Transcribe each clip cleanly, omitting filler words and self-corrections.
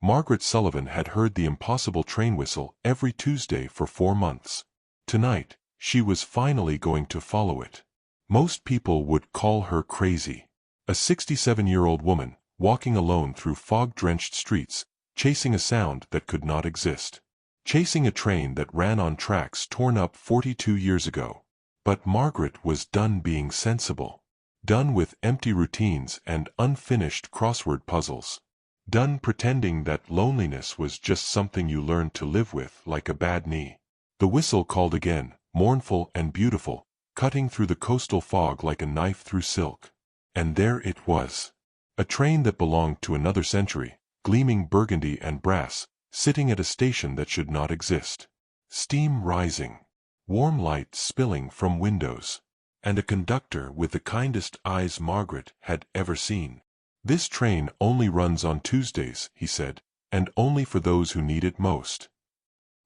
Margaret Sullivan had heard the impossible train whistle every Tuesday for 4 months. Tonight, she was finally going to follow it. Most people would call her crazy. A 67-year-old woman, walking alone through fog-drenched streets, chasing a sound that could not exist. Chasing a train that ran on tracks torn up 42 years ago. But Margaret was done being sensible. Done with empty routines and unfinished crossword puzzles. Done pretending that loneliness was just something you learned to live with like a bad knee. The whistle called again, mournful and beautiful, cutting through the coastal fog like a knife through silk. And there it was. A train that belonged to another century, gleaming burgundy and brass, sitting at a station that should not exist. Steam rising. Warm light spilling from windows. And a conductor with the kindest eyes Margaret had ever seen. "This train only runs on Tuesdays," he said, "and only for those who need it most."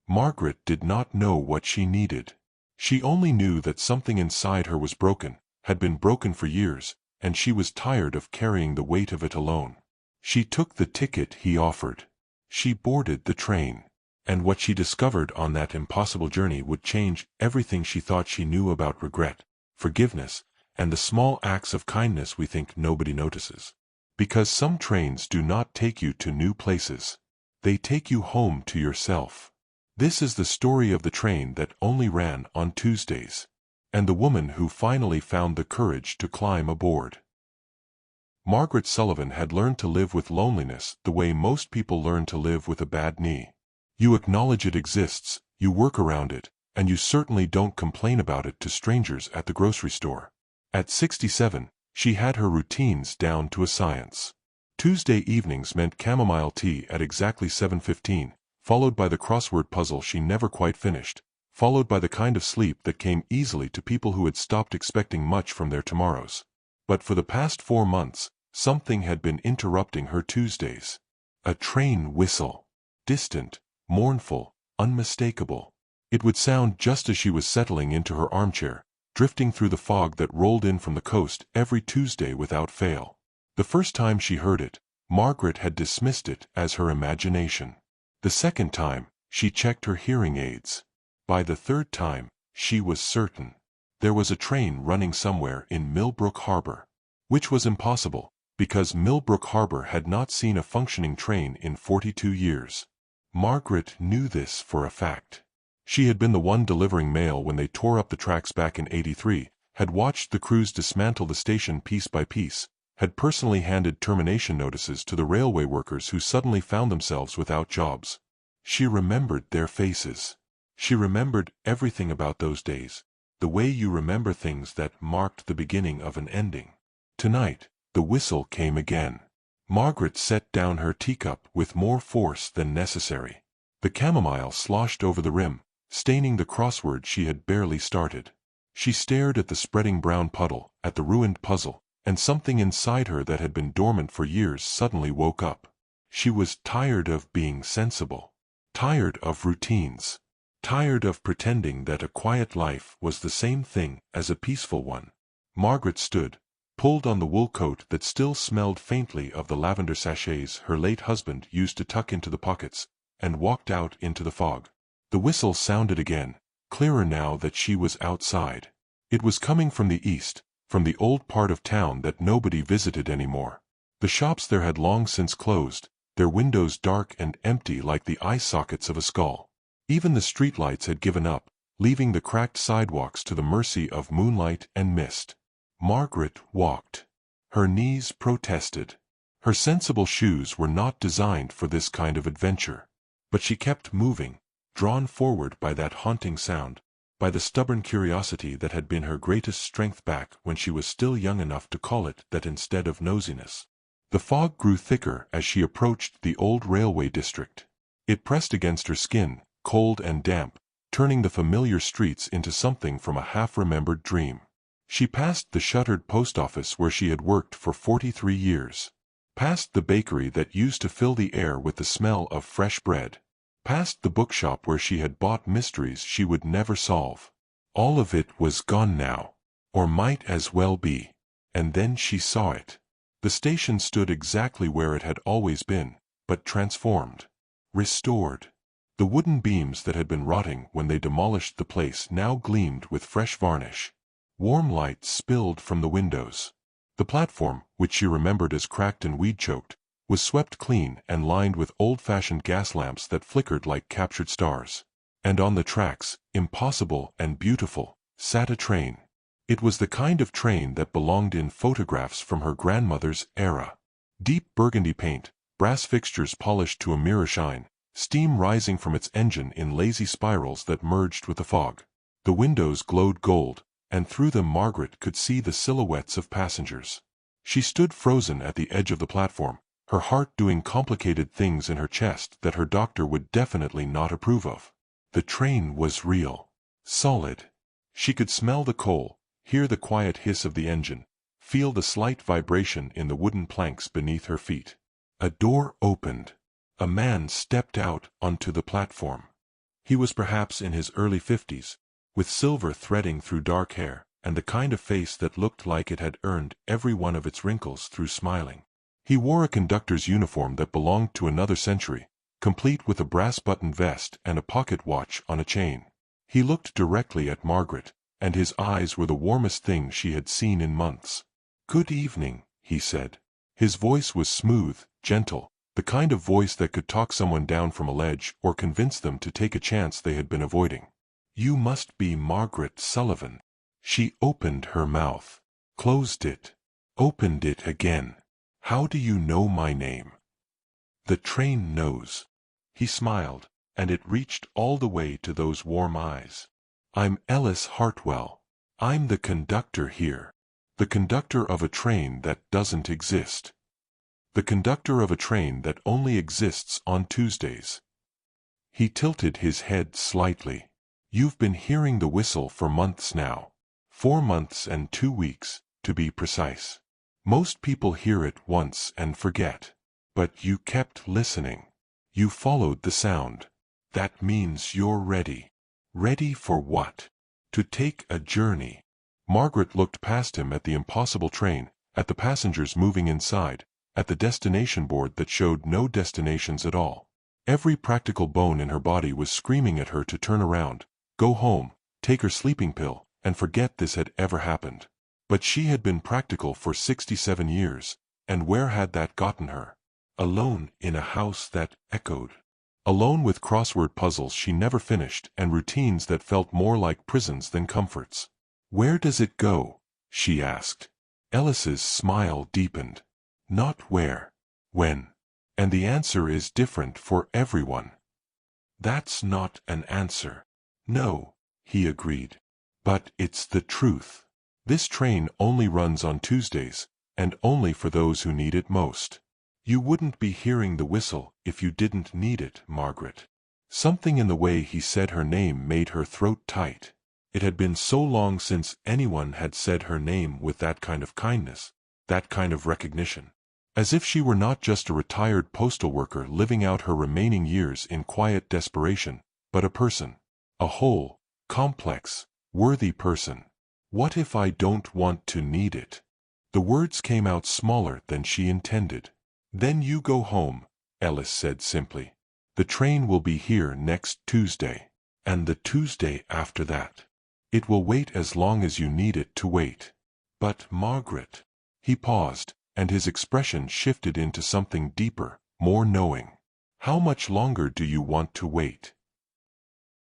Margaret did not know what she needed. She only knew that something inside her was broken, had been broken for years, and she was tired of carrying the weight of it alone. She took the ticket he offered. She boarded the train. And what she discovered on that impossible journey would change everything she thought she knew about regret, forgiveness, and the small acts of kindness we think nobody notices. Because some trains do not take you to new places. They take you home to yourself. This is the story of the train that only ran on Tuesdays. And the woman who finally found the courage to climb aboard. Margaret Sullivan had learned to live with loneliness the way most people learn to live with a bad knee. You acknowledge it exists, you work around it, and you certainly don't complain about it to strangers at the grocery store. At 67, she had her routines down to a science. Tuesday evenings meant chamomile tea at exactly 7:15, followed by the crossword puzzle she never quite finished, followed by the kind of sleep that came easily to people who had stopped expecting much from their tomorrows. But for the past 4 months, something had been interrupting her Tuesdays. A train whistle. Distant, mournful, unmistakable. It would sound just as she was settling into her armchair, drifting through the fog that rolled in from the coast every Tuesday without fail. The first time she heard it, Margaret had dismissed it as her imagination. The second time, she checked her hearing aids. By the third time, she was certain. There was a train running somewhere in Millbrook Harbor. Which was impossible, because Millbrook Harbor had not seen a functioning train in 42 years. Margaret knew this for a fact. She had been the one delivering mail when they tore up the tracks back in '83, had watched the crews dismantle the station piece by piece, had personally handed termination notices to the railway workers who suddenly found themselves without jobs. She remembered their faces. She remembered everything about those days, the way you remember things that marked the beginning of an ending. Tonight, the whistle came again. Margaret set down her teacup with more force than necessary. The chamomile sloshed over the rim, staining the crossword she had barely started. She stared at the spreading brown puddle, at the ruined puzzle, and something inside her that had been dormant for years suddenly woke up. She was tired of being sensible. Tired of routines. Tired of pretending that a quiet life was the same thing as a peaceful one. Margaret stood, pulled on the wool coat that still smelled faintly of the lavender sachets her late husband used to tuck into the pockets, and walked out into the fog. The whistle sounded again, clearer now that she was outside. It was coming from the east, from the old part of town that nobody visited anymore. The shops there had long since closed, their windows dark and empty like the eye sockets of a skull. Even the streetlights had given up, leaving the cracked sidewalks to the mercy of moonlight and mist. Margaret walked. Her knees protested. Her sensible shoes were not designed for this kind of adventure. But she kept moving, drawn forward by that haunting sound, by the stubborn curiosity that had been her greatest strength back when she was still young enough to call it that instead of nosiness. The fog grew thicker as she approached the old railway district. It pressed against her skin, cold and damp, turning the familiar streets into something from a half-remembered dream. She passed the shuttered post office where she had worked for 43 years. Past the bakery that used to fill the air with the smell of fresh bread. Past the bookshop where she had bought mysteries she would never solve. All of it was gone now. Or might as well be. And then she saw it. The station stood exactly where it had always been, but transformed. Restored. The wooden beams that had been rotting when they demolished the place now gleamed with fresh varnish. Warm light spilled from the windows. The platform, which she remembered as cracked and weed-choked, was swept clean and lined with old-fashioned gas lamps that flickered like captured stars. And on the tracks, impossible and beautiful, sat a train. It was the kind of train that belonged in photographs from her grandmother's era. Deep burgundy paint, brass fixtures polished to a mirror shine, steam rising from its engine in lazy spirals that merged with the fog. The windows glowed gold, and through them Margaret could see the silhouettes of passengers. She stood frozen at the edge of the platform, her heart doing complicated things in her chest that her doctor would definitely not approve of. The train was real. Solid. She could smell the coal, hear the quiet hiss of the engine, feel the slight vibration in the wooden planks beneath her feet. A door opened. A man stepped out onto the platform. He was perhaps in his early 50s, with silver threading through dark hair, and the kind of face that looked like it had earned every one of its wrinkles through smiling. He wore a conductor's uniform that belonged to another century, complete with a brass-buttoned vest and a pocket watch on a chain. He looked directly at Margaret, and his eyes were the warmest thing she had seen in months. "Good evening," he said. His voice was smooth, gentle, the kind of voice that could talk someone down from a ledge or convince them to take a chance they had been avoiding. "You must be Margaret Sullivan." She opened her mouth, closed it, opened it again. "How do you know my name?" "The train knows." He smiled, and it reached all the way to those warm eyes. "I'm Ellis Hartwell. I'm the conductor here. The conductor of a train that doesn't exist. The conductor of a train that only exists on Tuesdays." He tilted his head slightly. "You've been hearing the whistle for months now. 4 months and 2 weeks, to be precise. Most people hear it once and forget. But you kept listening. You followed the sound. That means you're ready." "Ready for what?" "To take a journey." Margaret looked past him at the impossible train, at the passengers moving inside, at the destination board that showed no destinations at all. Every practical bone in her body was screaming at her to turn around, go home, take her sleeping pill, and forget this had ever happened. But she had been practical for 67 years, and where had that gotten her? Alone in a house that echoed. Alone with crossword puzzles she never finished and routines that felt more like prisons than comforts. "Where does it go?" she asked. Ellis's smile deepened. "Not where. When. And the answer is different for everyone." "That's not an answer." "No," he agreed. "But it's the truth. This train only runs on Tuesdays, and only for those who need it most. You wouldn't be hearing the whistle if you didn't need it, Margaret." Something in the way he said her name made her throat tight. It had been so long since anyone had said her name with that kind of kindness, that kind of recognition. As if she were not just a retired postal worker living out her remaining years in quiet desperation, but a person. A whole, complex, worthy person. "What if I don't want to need it?" The words came out smaller than she intended. "Then you go home," Ellis said simply. "The train will be here next Tuesday. And the Tuesday after that. It will wait as long as you need it to wait." "But Margaret." He paused, and his expression shifted into something deeper, more knowing. "How much longer do you want to wait?"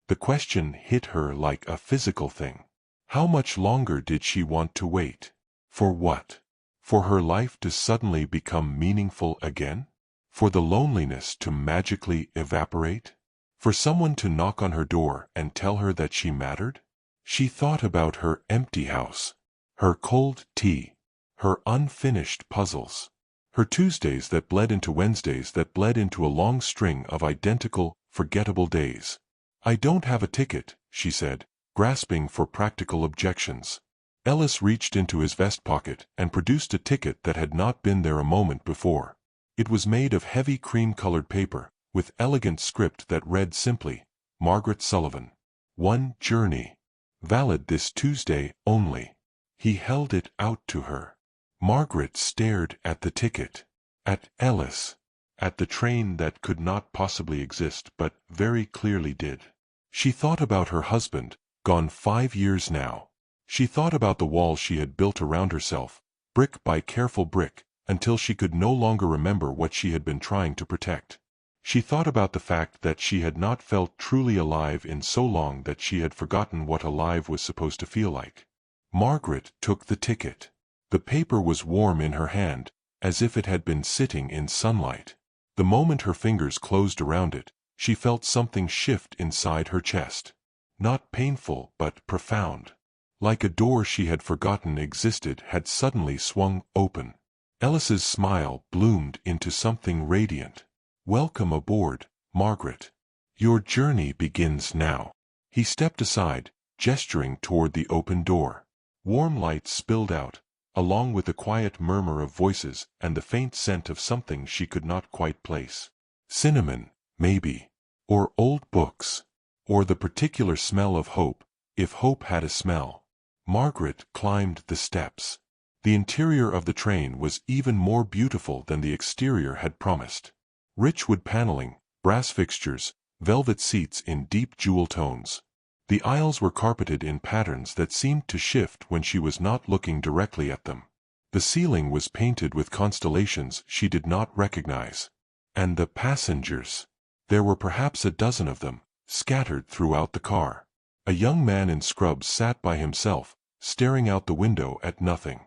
The question hit her like a physical thing. How much longer did she want to wait? For what? For her life to suddenly become meaningful again? For the loneliness to magically evaporate? For someone to knock on her door and tell her that she mattered? She thought about her empty house, her cold tea, her unfinished puzzles, her Tuesdays that bled into Wednesdays that bled into a long string of identical, forgettable days. "I don't have a ticket," she said, grasping for practical objections. Ellis reached into his vest pocket and produced a ticket that had not been there a moment before. It was made of heavy cream-colored paper, with elegant script that read simply, "Margaret Sullivan. 1 journey. Valid this Tuesday only." He held it out to her. Margaret stared at the ticket. At Ellis. at the train that could not possibly exist but very clearly did. She thought about her husband, gone 5 years now. She thought about the walls she had built around herself, brick by careful brick, until she could no longer remember what she had been trying to protect. She thought about the fact that she had not felt truly alive in so long that she had forgotten what alive was supposed to feel like. Margaret took the ticket. The paper was warm in her hand, as if it had been sitting in sunlight. The moment her fingers closed around it, she felt something shift inside her chest. Not painful, but profound. Like a door she had forgotten existed had suddenly swung open. Ellis's smile bloomed into something radiant. "Welcome aboard, Margaret. Your journey begins now." He stepped aside, gesturing toward the open door. Warm light spilled out, along with the quiet murmur of voices and the faint scent of something she could not quite place. Cinnamon, maybe. Or old books. Or the particular smell of hope, if hope had a smell. Margaret climbed the steps. The interior of the train was even more beautiful than the exterior had promised. Rich wood paneling, brass fixtures, velvet seats in deep jewel tones. The aisles were carpeted in patterns that seemed to shift when she was not looking directly at them. The ceiling was painted with constellations she did not recognize. And the passengers. There were perhaps a dozen of them, scattered throughout the car. A young man in scrubs sat by himself, staring out the window at nothing.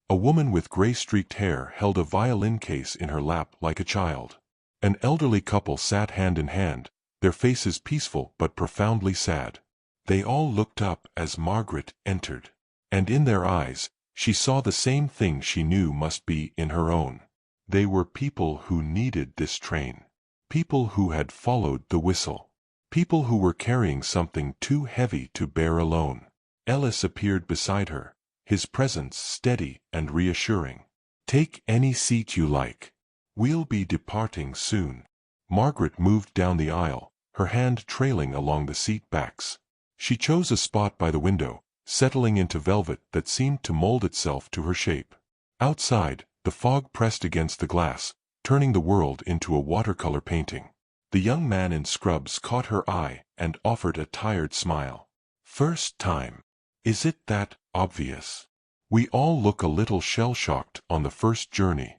A woman with gray-streaked hair held a violin case in her lap like a child. An elderly couple sat hand in hand, their faces peaceful but profoundly sad. They all looked up as Margaret entered. And in their eyes, she saw the same thing she knew must be in her own. They were people who needed this train. People who had followed the whistle. People who were carrying something too heavy to bear alone. Ellis appeared beside her, his presence steady and reassuring. "Take any seat you like. We'll be departing soon." Margaret moved down the aisle, her hand trailing along the seat backs. She chose a spot by the window, settling into velvet that seemed to mold itself to her shape. Outside, the fog pressed against the glass, turning the world into a watercolor painting. The young man in scrubs caught her eye and offered a tired smile. "First time. Is it that obvious? We all look a little shell-shocked on the first journey."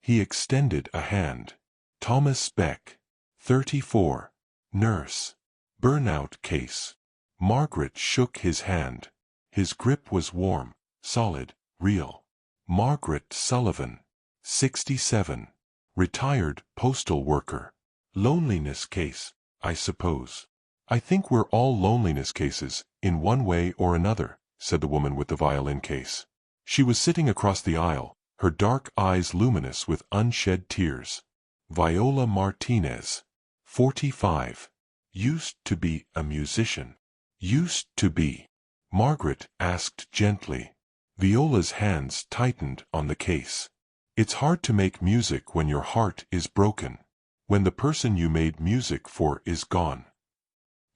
He extended a hand. "Thomas Beck, 34, nurse. Burnout case." Margaret shook his hand. His grip was warm, solid, real. "Margaret Sullivan, 67. Retired postal worker. Loneliness case, I suppose." "I think we're all loneliness cases, in one way or another," said the woman with the violin case. She was sitting across the aisle, her dark eyes luminous with unshed tears. "Viola Martinez, 45. Used to be a musician." "Used to be?" Margaret asked gently. Viola's hands tightened on the case. "It's hard to make music when your heart is broken. When the person you made music for is gone."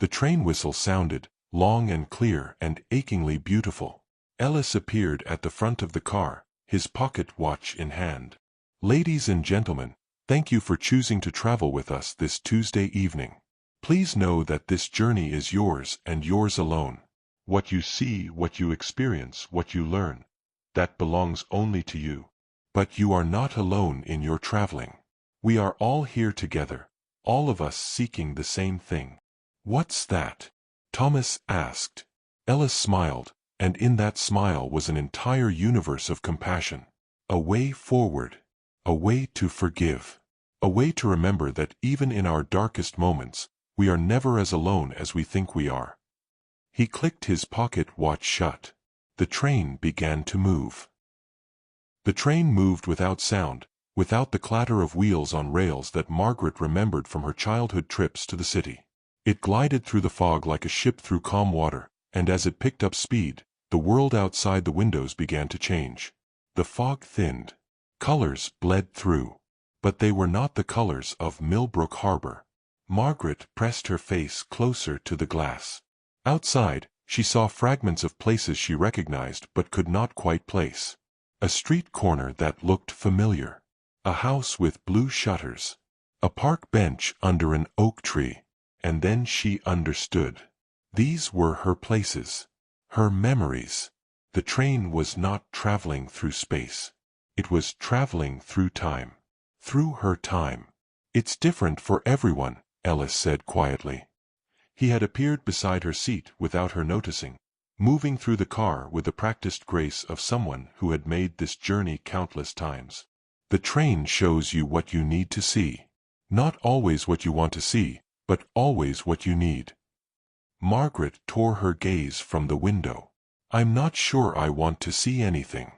The train whistle sounded, long and clear and achingly beautiful. Ellis appeared at the front of the car, his pocket watch in hand. "Ladies and gentlemen, thank you for choosing to travel with us this Tuesday evening. Please know that this journey is yours and yours alone. What you see, what you experience, what you learn, that belongs only to you. But you are not alone in your traveling. We are all here together, all of us seeking the same thing." "What's that?" Thomas asked. Ellis smiled, and in that smile was an entire universe of compassion. A way forward. A way to forgive. A way to remember that even in our darkest moments, we are never as alone as we think we are. He clicked his pocket watch shut. The train began to move. The train moved without sound, without the clatter of wheels on rails that Margaret remembered from her childhood trips to the city. It glided through the fog like a ship through calm water, and as it picked up speed, the world outside the windows began to change. The fog thinned. Colors bled through. But they were not the colors of Millbrook Harbor. Margaret pressed her face closer to the glass. Outside, she saw fragments of places she recognized but could not quite place. A street corner that looked familiar. A house with blue shutters. A park bench under an oak tree. And then she understood. These were her places. Her memories. The train was not traveling through space. It was traveling through time. Through her time. It's different for everyone, Ellis said quietly. He had appeared beside her seat without her noticing, moving through the car with the practiced grace of someone who had made this journey countless times. The train shows you what you need to see. Not always what you want to see, but always what you need. Margaret tore her gaze from the window. I'm not sure I want to see anything.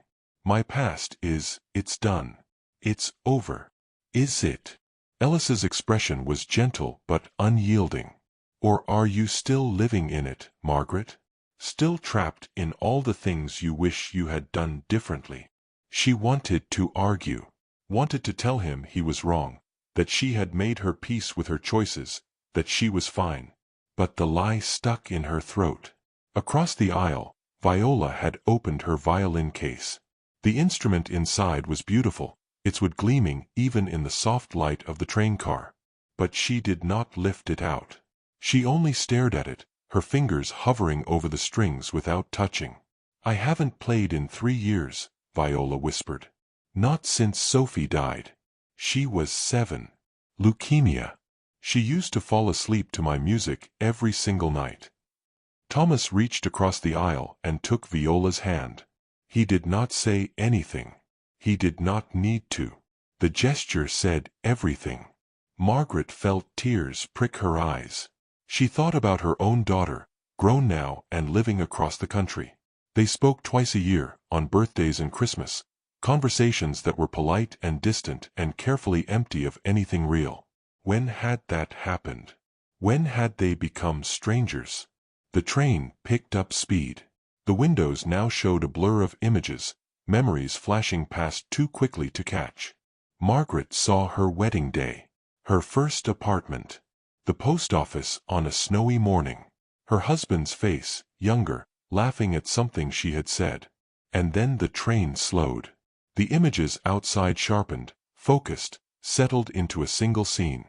My past it's done. It's over. Is it? Ellis's expression was gentle but unyielding. Or are you still living in it, Margaret? Still trapped in all the things you wish you had done differently? She wanted to argue. Wanted to tell him he was wrong, that she had made her peace with her choices, that she was fine. But the lie stuck in her throat. Across the aisle, Viola had opened her violin case. The instrument inside was beautiful, its wood gleaming even in the soft light of the train car. But she did not lift it out. She only stared at it, her fingers hovering over the strings without touching. I haven't played in 3 years, Viola whispered. Not since Sophie died. She was 7. Leukemia. She used to fall asleep to my music every single night. Thomas reached across the aisle and took Viola's hand. He did not say anything. He did not need to. The gesture said everything. Margaret felt tears prick her eyes. She thought about her own daughter, grown now and living across the country. They spoke twice a year, on birthdays and Christmas, conversations that were polite and distant and carefully empty of anything real. When had that happened? When had they become strangers? The train picked up speed. The windows now showed a blur of images, memories flashing past too quickly to catch. Margaret saw her wedding day. Her first apartment. The post office on a snowy morning. Her husband's face, younger, laughing at something she had said. And then the train slowed. The images outside sharpened, focused, settled into a single scene.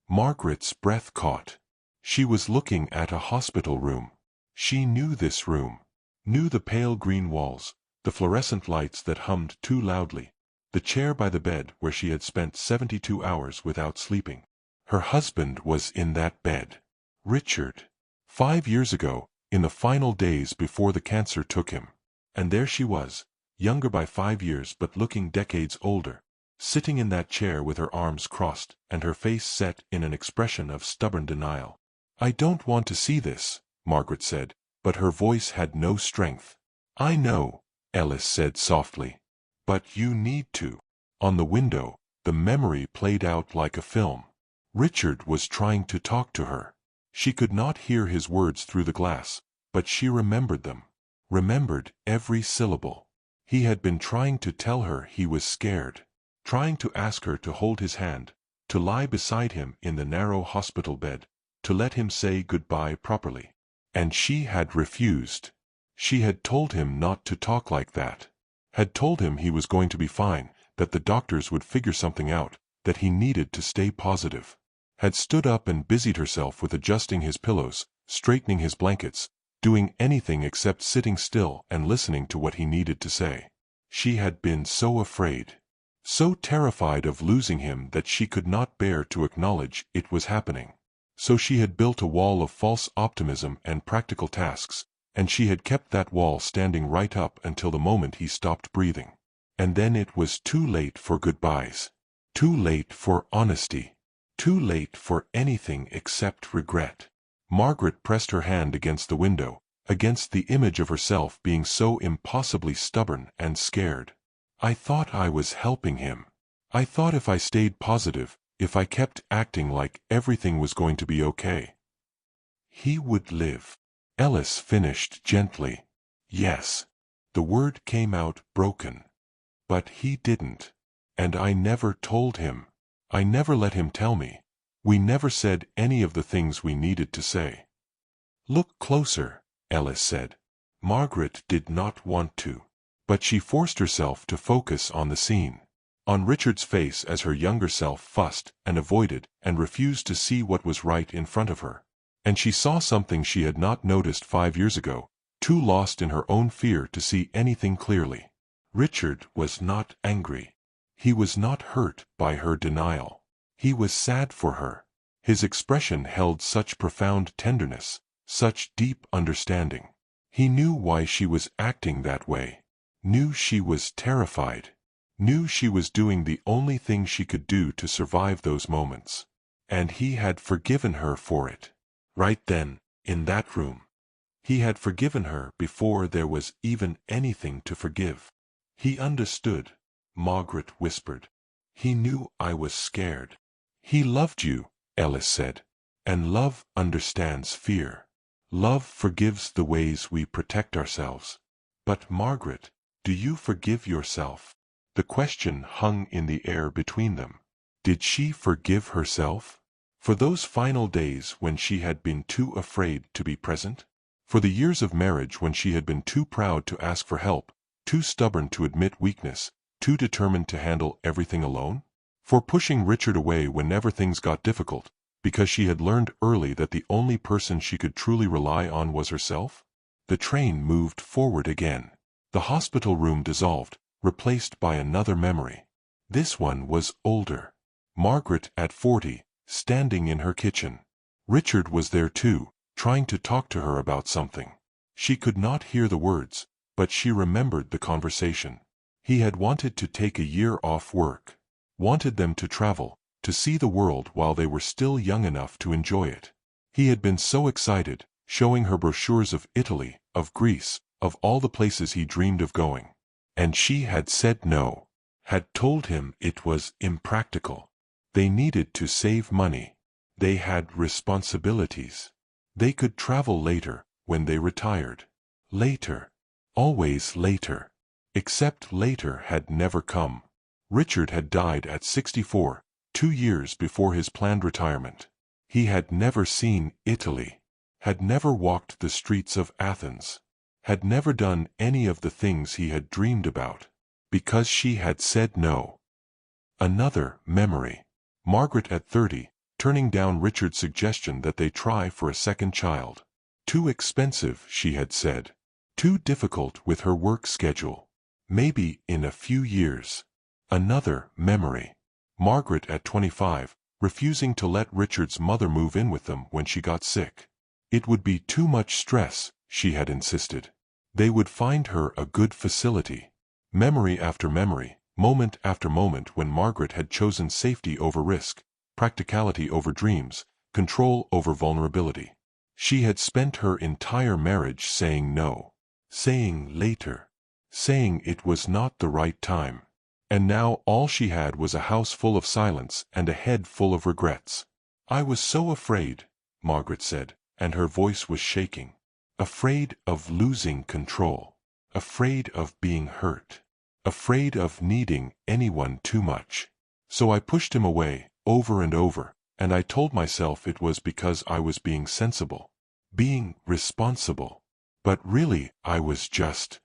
Margaret's breath caught. She was looking at a hospital room. She knew this room. Knew the pale green walls, the fluorescent lights that hummed too loudly, the chair by the bed where she had spent 72 hours without sleeping. Her husband was in that bed. Richard. 5 years ago, in the final days before the cancer took him. And there she was, younger by 5 years but looking decades older, sitting in that chair with her arms crossed and her face set in an expression of stubborn denial. I don't want to see this, Margaret said, but her voice had no strength. I know, Ellis said softly. But you need to. On the window, the memory played out like a film. Richard was trying to talk to her. She could not hear his words through the glass, but she remembered them. Remembered every syllable. He had been trying to tell her he was scared. Trying to ask her to hold his hand, to lie beside him in the narrow hospital bed, to let him say goodbye properly. And she had refused. She had told him not to talk like that. Had told him he was going to be fine, that the doctors would figure something out, that he needed to stay positive. Had stood up and busied herself with adjusting his pillows, straightening his blankets, doing anything except sitting still and listening to what he needed to say. She had been so afraid. So terrified of losing him that she could not bear to acknowledge it was happening. So she had built a wall of false optimism and practical tasks, and she had kept that wall standing right up until the moment he stopped breathing. And then it was too late for goodbyes. Too late for honesty. Too late for anything except regret. Margaret pressed her hand against the window, against the image of herself being so impossibly stubborn and scared. I thought I was helping him. I thought if I stayed positive, if I kept acting like everything was going to be okay, he would live. Ellis finished gently. Yes. The word came out broken. But he didn't. And I never told him. I never let him tell me. We never said any of the things we needed to say. Look closer, Ellis said. Margaret did not want to. But she forced herself to focus on the scene. on Richard's face as her younger self fussed and avoided and refused to see what was right in front of her. And she saw something she had not noticed 5 years ago, too lost in her own fear to see anything clearly. Richard was not angry. He was not hurt by her denial. He was sad for her. His expression held such profound tenderness, such deep understanding. He knew why she was acting that way. Knew she was terrified. Knew she was doing the only thing she could do to survive those moments. And he had forgiven her for it. Right then, in that room. He had forgiven her before there was even anything to forgive. He understood, Margaret whispered. He knew I was scared. He loved you, Ellis said. And love understands fear. Love forgives the ways we protect ourselves. But Margaret, do you forgive yourself? The question hung in the air between them. Did she forgive herself? For those final days when she had been too afraid to be present? For the years of marriage when she had been too proud to ask for help, too stubborn to admit weakness, too determined to handle everything alone? For pushing Richard away whenever things got difficult, because she had learned early that the only person she could truly rely on was herself? The train moved forward again. The hospital room dissolved, replaced by another memory. This one was older. Margaret at 40, standing in her kitchen. Richard was there too, trying to talk to her about something. She could not hear the words, but she remembered the conversation. He had wanted to take a year off work. Wanted them to travel, to see the world while they were still young enough to enjoy it. He had been so excited, showing her brochures of Italy, of Greece, of all the places he dreamed of going. And she had said no. Had told him it was impractical. They needed to save money. They had responsibilities. They could travel later, when they retired. Later. Always later. Except later had never come. Richard had died at 64, 2 years before his planned retirement. He had never seen Italy. Had never walked the streets of Athens. Had never done any of the things he had dreamed about. Because she had said no. Another memory. Margaret at 30, turning down Richard's suggestion that they try for a second child. Too expensive, she had said. Too difficult with her work schedule. Maybe in a few years. Another memory. Margaret at 25, refusing to let Richard's mother move in with them when she got sick. It would be too much stress, she had insisted. They would find her a good facility. Memory after memory, moment after moment when Margaret had chosen safety over risk, practicality over dreams, control over vulnerability. She had spent her entire marriage saying no. Saying later. Saying it was not the right time. And now all she had was a house full of silence and a head full of regrets. I was so afraid, Margaret said, and her voice was shaking. Afraid of losing control. Afraid of being hurt. Afraid of needing anyone too much. So I pushed him away, over and over, and I told myself it was because I was being sensible. Being responsible. But really, I was just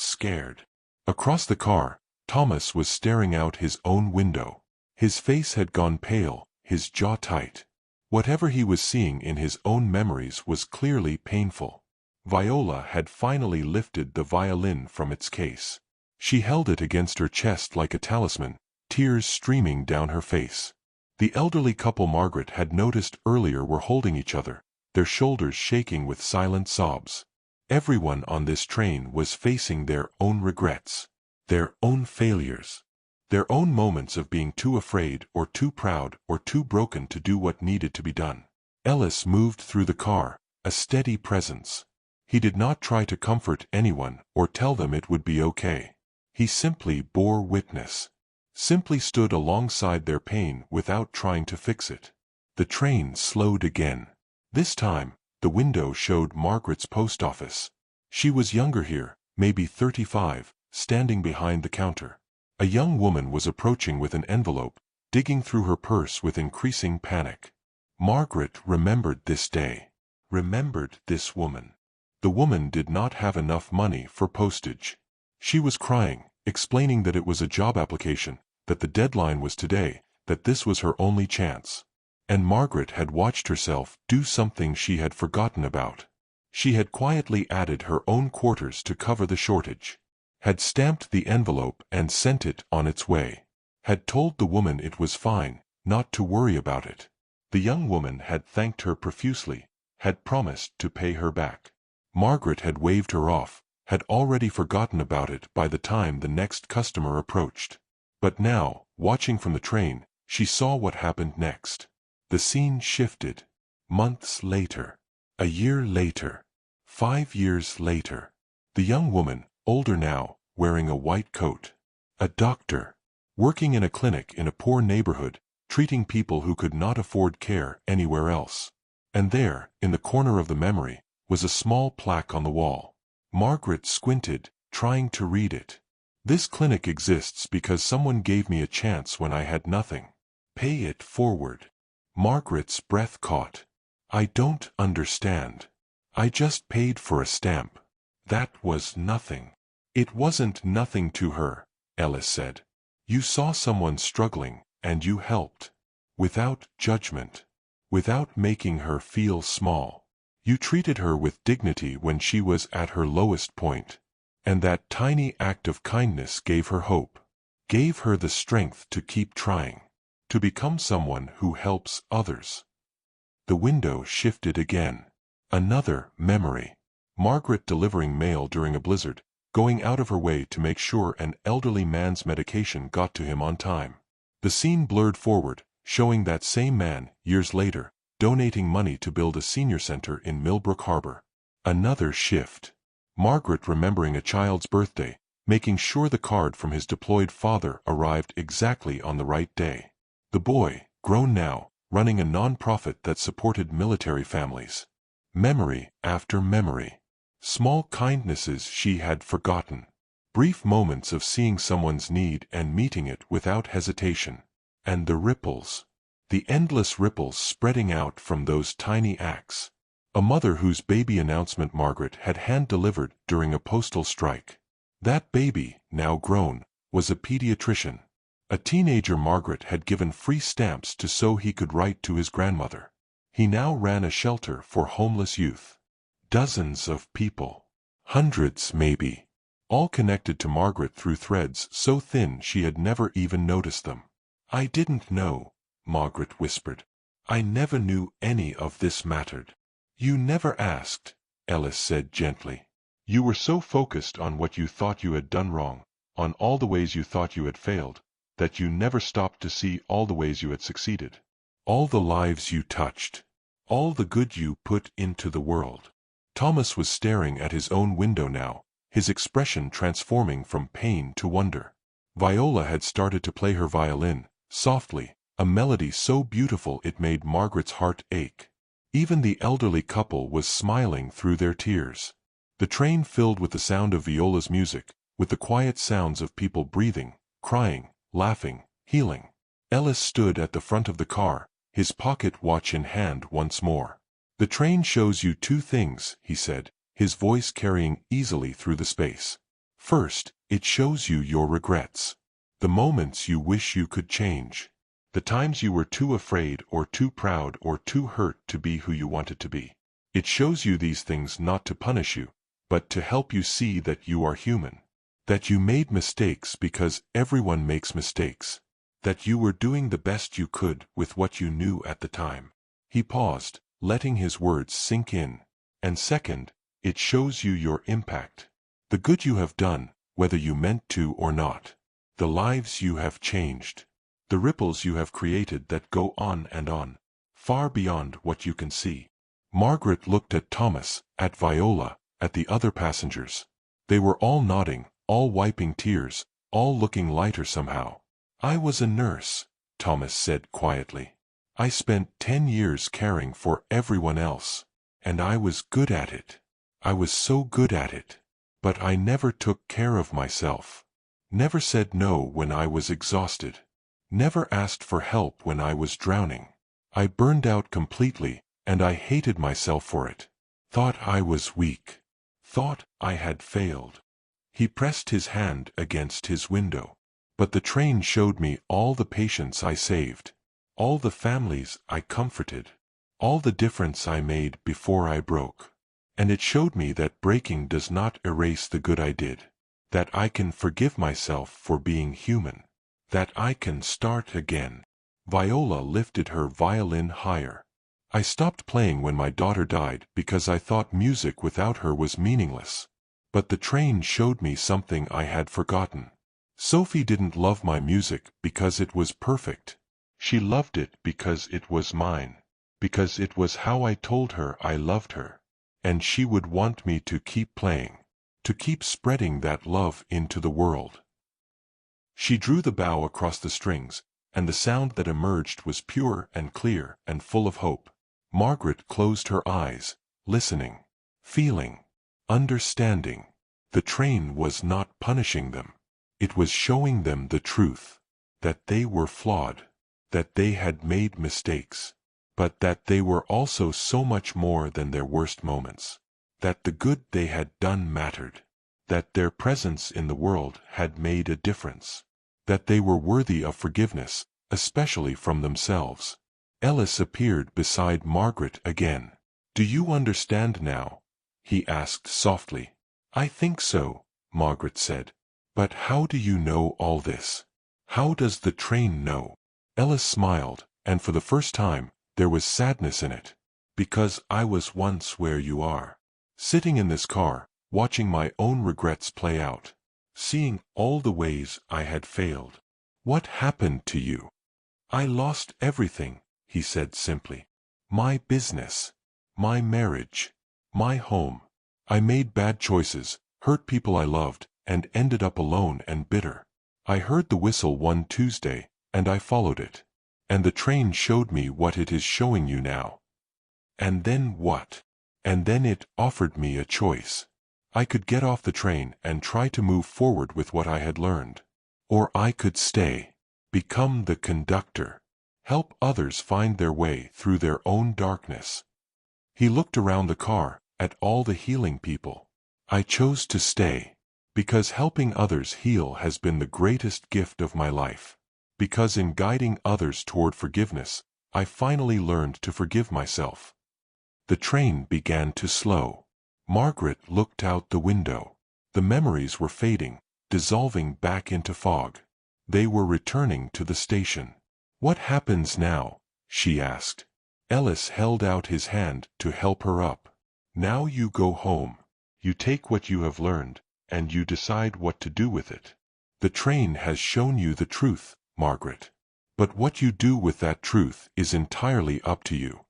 scared. Across the car, Thomas was staring out his own window. His face had gone pale, his jaw tight. Whatever he was seeing in his own memories was clearly painful. Viola had finally lifted the violin from its case. She held it against her chest like a talisman, tears streaming down her face. The elderly couple Margaret had noticed earlier were holding each other, their shoulders shaking with silent sobs. Everyone on this train was facing their own regrets, their own failures, their own moments of being too afraid or too proud or too broken to do what needed to be done. Ellis moved through the car, a steady presence. He did not try to comfort anyone or tell them it would be okay. He simply bore witness. Simply stood alongside their pain without trying to fix it. The train slowed again. This time, the window showed Margaret's post office. She was younger here, maybe 35, standing behind the counter. A young woman was approaching with an envelope, digging through her purse with increasing panic. Margaret remembered this day. Remembered this woman. The woman did not have enough money for postage. She was crying, explaining that it was a job application, that the deadline was today, that this was her only chance. And Margaret had watched herself do something she had forgotten about. She had quietly added her own quarters to cover the shortage, had stamped the envelope and sent it on its way, had told the woman it was fine, not to worry about it. The young woman had thanked her profusely, had promised to pay her back. Margaret had waved her off, had already forgotten about it by the time the next customer approached. But now, watching from the train, she saw what happened next. The scene shifted. Months later. A year later. 5 years later. The young woman, older now, wearing a white coat. A doctor. Working in a clinic in a poor neighborhood, treating people who could not afford care anywhere else. And there, in the corner of the memory, was a small plaque on the wall. Margaret squinted, trying to read it. This clinic exists because someone gave me a chance when I had nothing. Pay it forward. Margaret's breath caught. I don't understand. I just paid for a stamp. That was nothing. It wasn't nothing to her, Ellis said. You saw someone struggling, and you helped. Without judgment. Without making her feel small. You treated her with dignity when she was at her lowest point. And that tiny act of kindness gave her hope. Gave her the strength to keep trying. To become someone who helps others. The window shifted again. Another memory. Margaret delivering mail during a blizzard, going out of her way to make sure an elderly man's medication got to him on time. The scene blurred forward, showing that same man, years later, donating money to build a senior center in Millbrook Harbor. Another shift. Margaret remembering a child's birthday, making sure the card from his deployed father arrived exactly on the right day. The boy, grown now, running a non-profit that supported military families. Memory after memory. Small kindnesses she had forgotten. Brief moments of seeing someone's need and meeting it without hesitation. And the ripples. The endless ripples spreading out from those tiny acts. A mother whose baby announcement Margaret had hand-delivered during a postal strike. That baby, now grown, was a pediatrician. A teenager Margaret had given free stamps to so he could write to his grandmother. He now ran a shelter for homeless youth. Dozens of people. Hundreds maybe. All connected to Margaret through threads so thin she had never even noticed them. I didn't know, Margaret whispered. I never knew any of this mattered. You never asked, Ellis said gently. You were so focused on what you thought you had done wrong, on all the ways you thought you had failed, that you never stopped to see all the ways you had succeeded. All the lives you touched. All the good you put into the world. Thomas was staring at his own window now, his expression transforming from pain to wonder. Viola had started to play her violin, softly, a melody so beautiful it made Margaret's heart ache. Even the elderly couple was smiling through their tears. The train filled with the sound of Viola's music, with the quiet sounds of people breathing, crying, laughing, healing. Ellis stood at the front of the car, his pocket watch in hand once more. The train shows you two things, he said, his voice carrying easily through the space. First, it shows you your regrets. The moments you wish you could change. The times you were too afraid or too proud or too hurt to be who you wanted to be. It shows you these things not to punish you, but to help you see that you are human. That you made mistakes because everyone makes mistakes. That you were doing the best you could with what you knew at the time. He paused, letting his words sink in. And second, it shows you your impact. The good you have done, whether you meant to or not. The lives you have changed. The ripples you have created that go on and on, far beyond what you can see. Margaret looked at Thomas, at Viola, at the other passengers. They were all nodding, all wiping tears, all looking lighter somehow. I was a nurse, Thomas said quietly. I spent 10 years caring for everyone else. And I was good at it. I was so good at it. But I never took care of myself. Never said no when I was exhausted. Never asked for help when I was drowning. I burned out completely, and I hated myself for it. Thought I was weak. Thought I had failed. He pressed his hand against his window. But the train showed me all the patients I saved, all the families I comforted, all the difference I made before I broke. And it showed me that breaking does not erase the good I did, that I can forgive myself for being human, that I can start again. Viola lifted her violin higher. I stopped playing when my daughter died because I thought music without her was meaningless. But the train showed me something I had forgotten. Sophie didn't love my music because it was perfect. She loved it because it was mine, because it was how I told her I loved her. And she would want me to keep playing, to keep spreading that love into the world. She drew the bow across the strings, and the sound that emerged was pure and clear and full of hope. Margaret closed her eyes, listening, feeling, understanding. The train was not punishing them. It was showing them the truth, that they were flawed, that they had made mistakes, but that they were also so much more than their worst moments, that the good they had done mattered, that their presence in the world had made a difference, that they were worthy of forgiveness, especially from themselves. Ellis appeared beside Margaret again. "Do you understand now?" he asked softly. "I think so," Margaret said. "But how do you know all this? How does the train know?" Ellis smiled, and for the first time, there was sadness in it. "Because I was once where you are. Sitting in this car, watching my own regrets play out. Seeing all the ways I had failed. What happened to you?" "I lost everything," he said simply. "My business. My marriage. My home. I made bad choices, hurt people I loved, and ended up alone and bitter. I heard the whistle one Tuesday, and I followed it. And the train showed me what it is showing you now. And then what? And then it offered me a choice. I could get off the train and try to move forward with what I had learned. Or I could stay, become the conductor, help others find their way through their own darkness." He looked around the car, at all the healing people. "I chose to stay. Because helping others heal has been the greatest gift of my life. Because in guiding others toward forgiveness, I finally learned to forgive myself." The train began to slow. Margaret looked out the window. The memories were fading, dissolving back into fog. They were returning to the station. "What happens now?" she asked. Ellis held out his hand to help her up. "Now you go home. You take what you have learned, and you decide what to do with it. The train has shown you the truth, Margaret. But what you do with that truth is entirely up to you."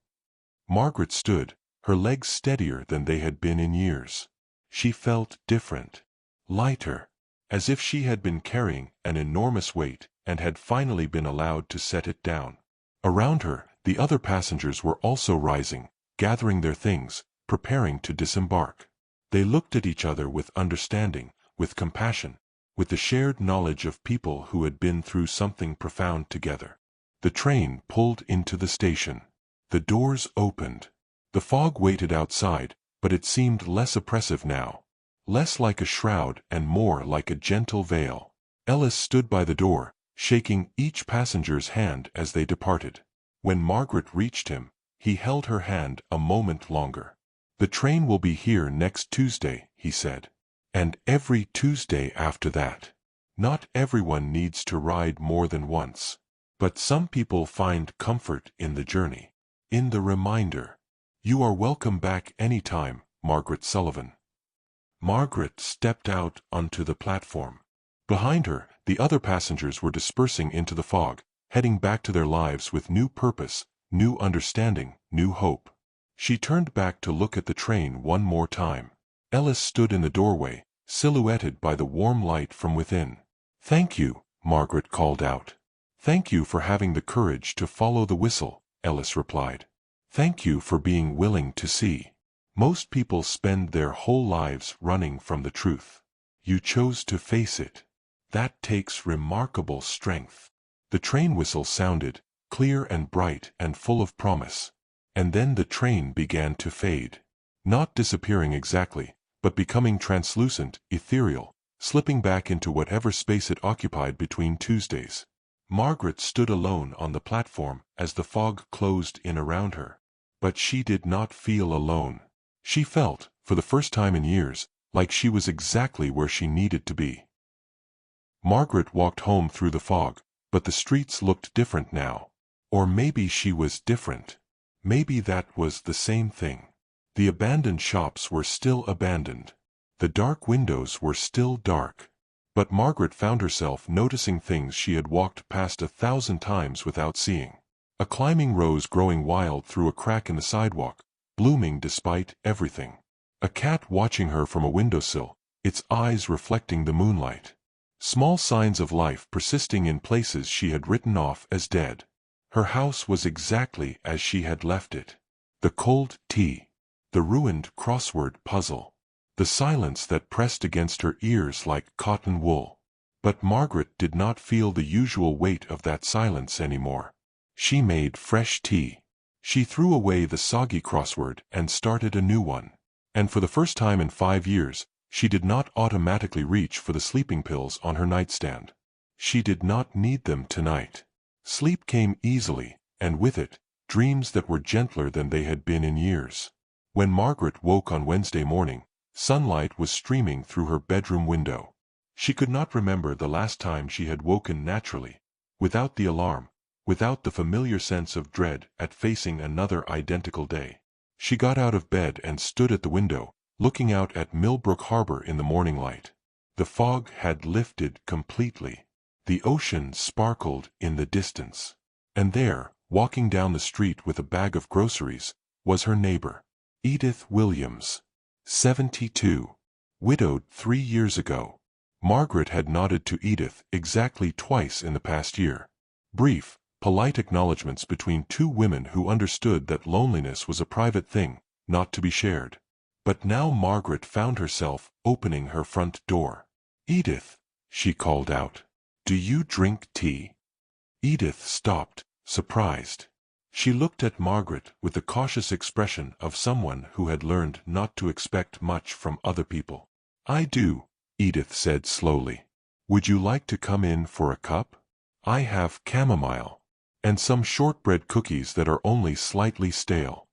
Margaret stood, her legs steadier than they had been in years. She felt different, lighter, as if she had been carrying an enormous weight and had finally been allowed to set it down. Around her, the other passengers were also rising, gathering their things, preparing to disembark. They looked at each other with understanding, with compassion, with the shared knowledge of people who had been through something profound together. The train pulled into the station. The doors opened. The fog waited outside, but it seemed less oppressive now, less like a shroud and more like a gentle veil. Ellis stood by the door, shaking each passenger's hand as they departed. When Margaret reached him, he held her hand a moment longer. "The train will be here next Tuesday," he said. "And every Tuesday after that. Not everyone needs to ride more than once. But some people find comfort in the journey, in the reminder. You are welcome back anytime, Margaret Sullivan." Margaret stepped out onto the platform. Behind her, the other passengers were dispersing into the fog, heading back to their lives with new purpose, new understanding, new hope. She turned back to look at the train one more time. Ellis stood in the doorway, silhouetted by the warm light from within. "Thank you," Margaret called out. "Thank you for having the courage to follow the whistle," Ellis replied. "Thank you for being willing to see. Most people spend their whole lives running from the truth. You chose to face it. That takes remarkable strength." The train whistle sounded, clear and bright and full of promise. And then the train began to fade. Not disappearing exactly, but becoming translucent, ethereal, slipping back into whatever space it occupied between Tuesdays. Margaret stood alone on the platform as the fog closed in around her. But she did not feel alone. She felt, for the first time in years, like she was exactly where she needed to be. Margaret walked home through the fog, but the streets looked different now. Or maybe she was different. Maybe that was the same thing. The abandoned shops were still abandoned. The dark windows were still dark. But Margaret found herself noticing things she had walked past 1,000 times without seeing. A climbing rose growing wild through a crack in the sidewalk, blooming despite everything. A cat watching her from a windowsill, its eyes reflecting the moonlight. Small signs of life persisting in places she had written off as dead. Her house was exactly as she had left it. The cold tea. The ruined crossword puzzle. The silence that pressed against her ears like cotton wool. But Margaret did not feel the usual weight of that silence anymore. She made fresh tea. She threw away the soggy crossword and started a new one. And for the first time in 5 years, she did not automatically reach for the sleeping pills on her nightstand. She did not need them tonight. Sleep came easily, and with it, dreams that were gentler than they had been in years. When Margaret woke on Wednesday morning, sunlight was streaming through her bedroom window. She could not remember the last time she had woken naturally, without the alarm, without the familiar sense of dread at facing another identical day. She got out of bed and stood at the window, looking out at Millbrook Harbor in the morning light. The fog had lifted completely. The ocean sparkled in the distance. And there, walking down the street with a bag of groceries, was her neighbor, Edith Williams. 72. Widowed 3 years ago. Margaret had nodded to Edith exactly twice in the past year. Brief, polite acknowledgments between two women who understood that loneliness was a private thing, not to be shared. But now Margaret found herself opening her front door. "Edith," she called out. "Do you drink tea?" Edith stopped, surprised. She looked at Margaret with the cautious expression of someone who had learned not to expect much from other people. "I do," Edith said slowly. "Would you like to come in for a cup? I have chamomile. And some shortbread cookies that are only slightly stale."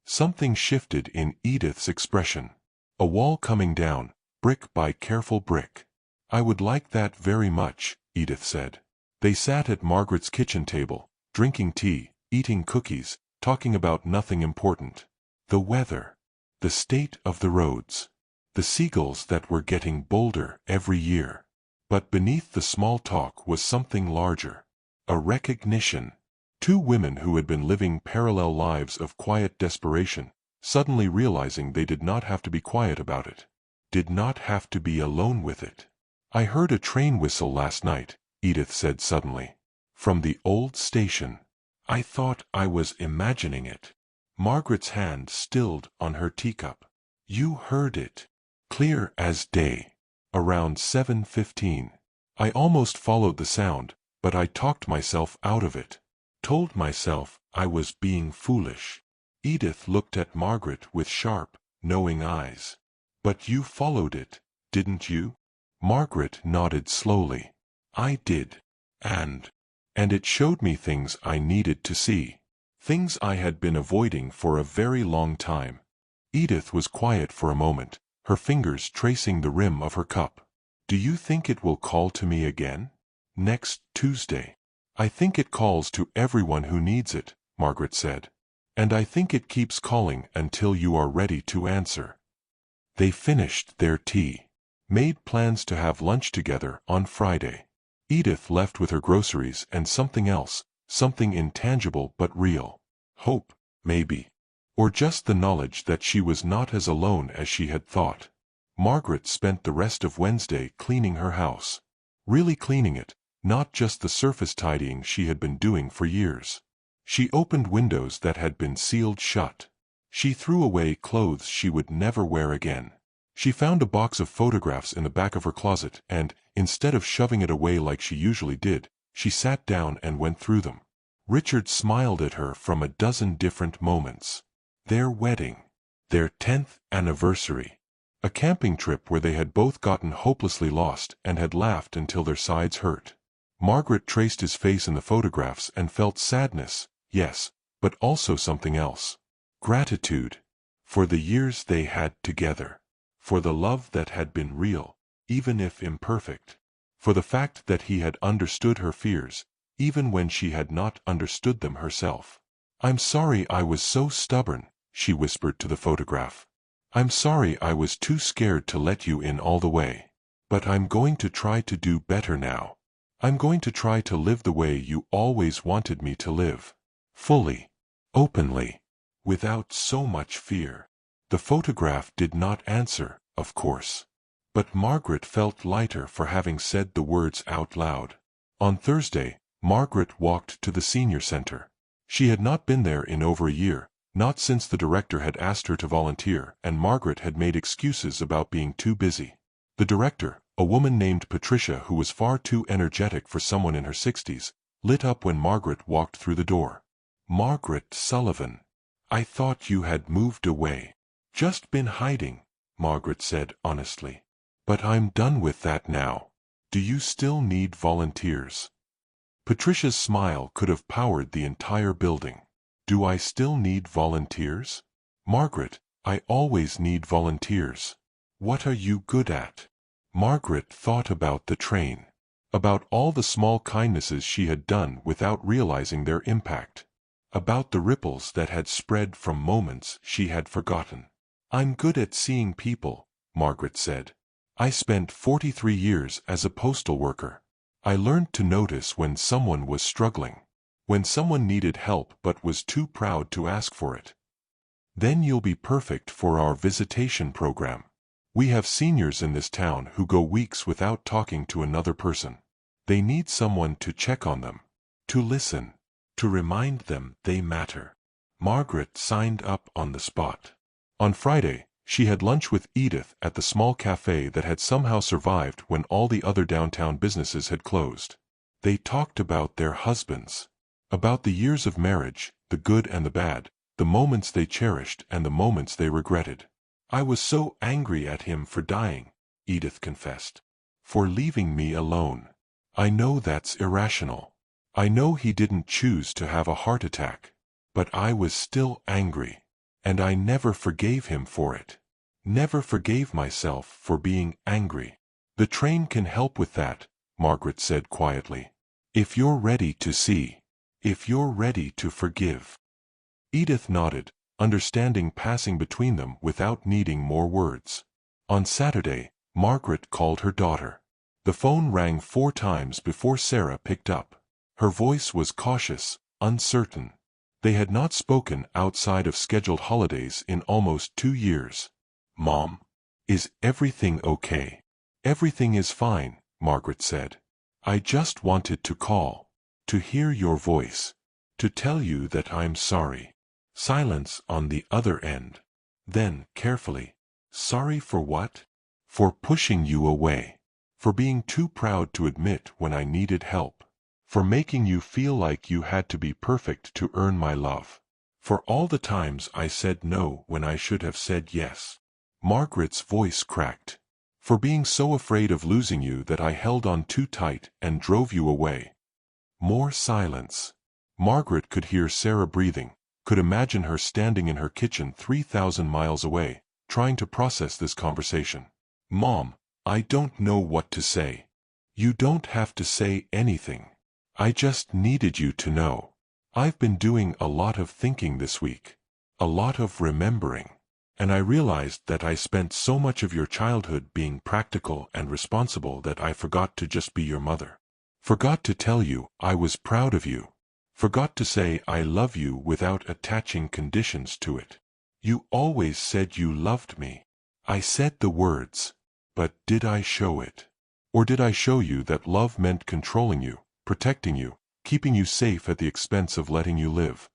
Something shifted in Edith's expression. A wall coming down, brick by careful brick. "I would like that very much," Edith said. They sat at Margaret's kitchen table, drinking tea, eating cookies, talking about nothing important. The weather. The state of the roads. The seagulls that were getting bolder every year. But beneath the small talk was something larger. A recognition. Two women who had been living parallel lives of quiet desperation, suddenly realizing they did not have to be quiet about it. Did not have to be alone with it. "I heard a train whistle last night," Edith said suddenly. "From the old station. I thought I was imagining it." Margaret's hand stilled on her teacup. "You heard it. Clear as day. Around 7:15. I almost followed the sound, but I talked myself out of it. Told myself I was being foolish." Edith looked at Margaret with sharp, knowing eyes. "But you followed it, didn't you?" Margaret nodded slowly. "I did. And it showed me things I needed to see. Things I had been avoiding for a very long time." Edith was quiet for a moment, her fingers tracing the rim of her cup. "Do you think it will call to me again? Next Tuesday?" "I think it calls to everyone who needs it," Margaret said. "And I think it keeps calling until you are ready to answer." They finished their tea. Made plans to have lunch together on Friday. Edith left with her groceries and something else, something intangible but real. Hope, maybe. Or just the knowledge that she was not as alone as she had thought. Margaret spent the rest of Wednesday cleaning her house. Really cleaning it, not just the surface tidying she had been doing for years. She opened windows that had been sealed shut. She threw away clothes she would never wear again. She found a box of photographs in the back of her closet and, instead of shoving it away like she usually did, she sat down and went through them. Richard smiled at her from a dozen different moments. Their wedding. Their 10th anniversary. A camping trip where they had both gotten hopelessly lost and had laughed until their sides hurt. Margaret traced his face in the photographs and felt sadness, yes, but also something else. Gratitude. For the years they had together. For the love that had been real, even if imperfect. For the fact that he had understood her fears, even when she had not understood them herself. "I'm sorry I was so stubborn," she whispered to the photograph. "I'm sorry I was too scared to let you in all the way. But I'm going to try to do better now. I'm going to try to live the way you always wanted me to live. Fully. Openly. Without so much fear." The photograph did not answer, of course. But Margaret felt lighter for having said the words out loud. On Thursday, Margaret walked to the senior center. She had not been there in over a year, not since the director had asked her to volunteer, and Margaret had made excuses about being too busy. The director, a woman named Patricia who was far too energetic for someone in her 60s, lit up when Margaret walked through the door. "Margaret Sullivan. I thought you had moved away." "Just been hiding," Margaret said honestly. "But I'm done with that now. Do you still need volunteers?" Patricia's smile could have powered the entire building. "Do I still need volunteers? Margaret, I always need volunteers. What are you good at?" Margaret thought about the train. About all the small kindnesses she had done without realizing their impact. About the ripples that had spread from moments she had forgotten. "I'm good at seeing people," Margaret said. "I spent 43 years as a postal worker. I learned to notice when someone was struggling. When someone needed help but was too proud to ask for it. Then you'll be perfect for our visitation program. We have seniors in this town who go weeks without talking to another person. They need someone to check on them. To listen. To remind them they matter." Margaret signed up on the spot. On Friday, she had lunch with Edith at the small cafe that had somehow survived when all the other downtown businesses had closed. They talked about their husbands. About the years of marriage, the good and the bad, the moments they cherished and the moments they regretted. "I was so angry at him for dying," Edith confessed. "For leaving me alone. I know that's irrational. I know he didn't choose to have a heart attack. But I was still angry. And I never forgave him for it. Never forgave myself for being angry." "The train can help with that," Margaret said quietly. "If you're ready to see. If you're ready to forgive." Edith nodded, understanding passing between them without needing more words. On Saturday, Margaret called her daughter. The phone rang 4 times before Sarah picked up. Her voice was cautious, uncertain. They had not spoken outside of scheduled holidays in almost 2 years. "Mom, is everything okay?" "Everything is fine," Margaret said. "I just wanted to call. To hear your voice. To tell you that I'm sorry." Silence on the other end. Then, carefully, "Sorry for what?" "For pushing you away. For being too proud to admit when I needed help. For making you feel like you had to be perfect to earn my love. For all the times I said no when I should have said yes." Margaret's voice cracked. "For being so afraid of losing you that I held on too tight and drove you away." More silence. Margaret could hear Sarah breathing, could imagine her standing in her kitchen 3,000 miles away, trying to process this conversation. "Mom, I don't know what to say." "You don't have to say anything. I just needed you to know. I've been doing a lot of thinking this week. A lot of remembering. And I realized that I spent so much of your childhood being practical and responsible that I forgot to just be your mother. Forgot to tell you I was proud of you. Forgot to say I love you without attaching conditions to it. You always said you loved me. I said the words. But did I show it? Or did I show you that love meant controlling you, protecting you, keeping you safe at the expense of letting you live?"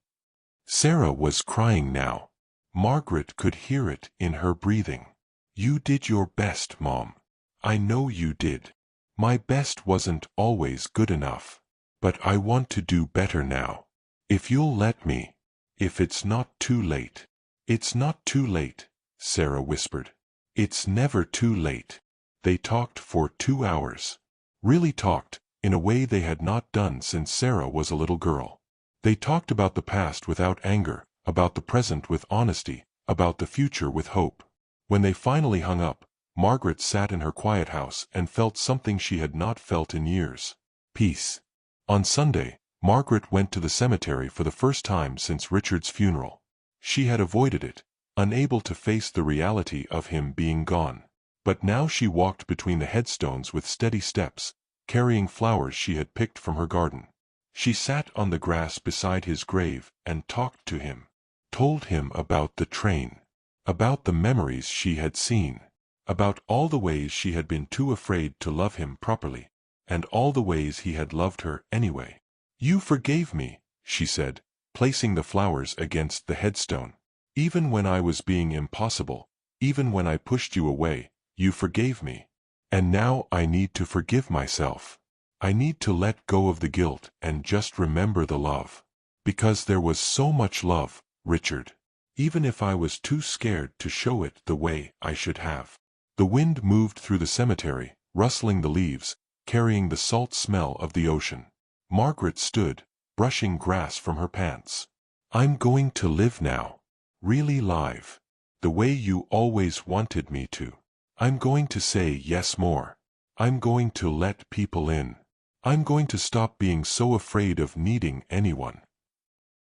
Sarah was crying now. Margaret could hear it in her breathing. "You did your best, Mom. I know you did. My best wasn't always good enough. But I want to do better now. If you'll let me. If it's not too late." "It's not too late," Sarah whispered. It's never too late. They talked for 2 hours. Really talked, in a way they had not done since Sarah was a little girl. They talked about the past without anger, about the present with honesty, about the future with hope. When they finally hung up, Margaret sat in her quiet house and felt something she had not felt in years. Peace. On Sunday, Margaret went to the cemetery for the first time since Richard's funeral. She had avoided it, unable to face the reality of him being gone. But now she walked between the headstones with steady steps, carrying flowers she had picked from her garden. She sat on the grass beside his grave and talked to him. Told him about the train. About the memories she had seen. About all the ways she had been too afraid to love him properly, and all the ways he had loved her anyway. You forgave me, she said, placing the flowers against the headstone. Even when I was being impossible, even when I pushed you away, you forgave me. And now I need to forgive myself. I need to let go of the guilt and just remember the love. Because there was so much love, Richard. Even if I was too scared to show it the way I should have. The wind moved through the cemetery, rustling the leaves, carrying the salt smell of the ocean. Margaret stood, brushing grass from her pants. I'm going to live now. Really live. The way you always wanted me to. I'm going to say yes more. I'm going to let people in. I'm going to stop being so afraid of needing anyone.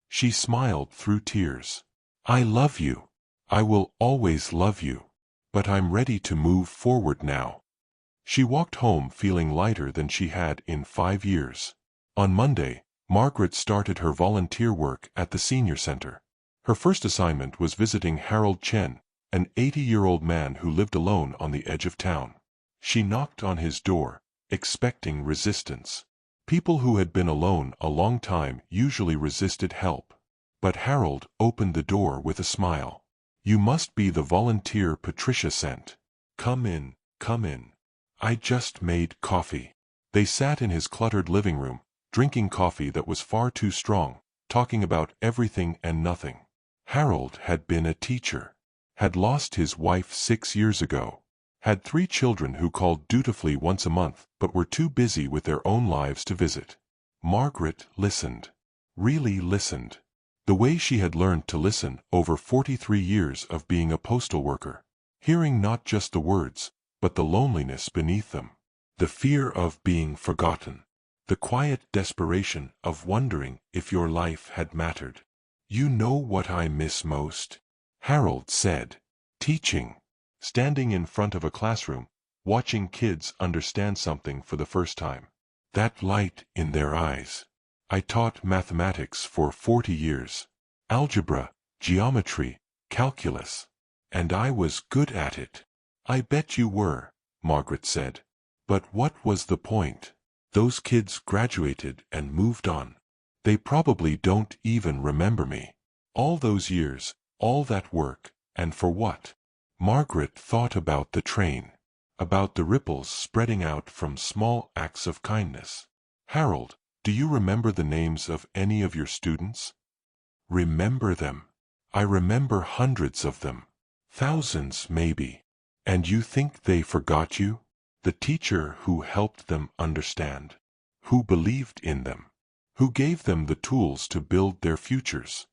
She smiled through tears. I love you. I will always love you. But I'm ready to move forward now. She walked home feeling lighter than she had in 5 years. On Monday, Margaret started her volunteer work at the senior center. Her first assignment was visiting Harold Chen, an 80-year-old man who lived alone on the edge of town. She knocked on his door, expecting resistance. People who had been alone a long time usually resisted help. But Harold opened the door with a smile. You must be the volunteer Patricia sent. Come in, come in. I just made coffee. They sat in his cluttered living room, drinking coffee that was far too strong, talking about everything and nothing. Harold had been a teacher. Had lost his wife 6 years ago. Had 3 children who called dutifully once a month but were too busy with their own lives to visit. Margaret listened. Really listened. The way she had learned to listen over 43 years of being a postal worker. Hearing not just the words, but the loneliness beneath them. The fear of being forgotten. The quiet desperation of wondering if your life had mattered. You know what I miss most? Harold said. Teaching. Standing in front of a classroom, watching kids understand something for the first time. That light in their eyes. I taught mathematics for 40 years. Algebra, geometry, calculus. And I was good at it. I bet you were, Margaret said. But what was the point? Those kids graduated and moved on. They probably don't even remember me. All those years, all that work, and for what? Margaret thought about the train. About the ripples spreading out from small acts of kindness. Harold, do you remember the names of any of your students? Remember them. I remember hundreds of them. Thousands, maybe. And you think they forgot you? The teacher who helped them understand. Who believed in them. Who gave them the tools to build their futures.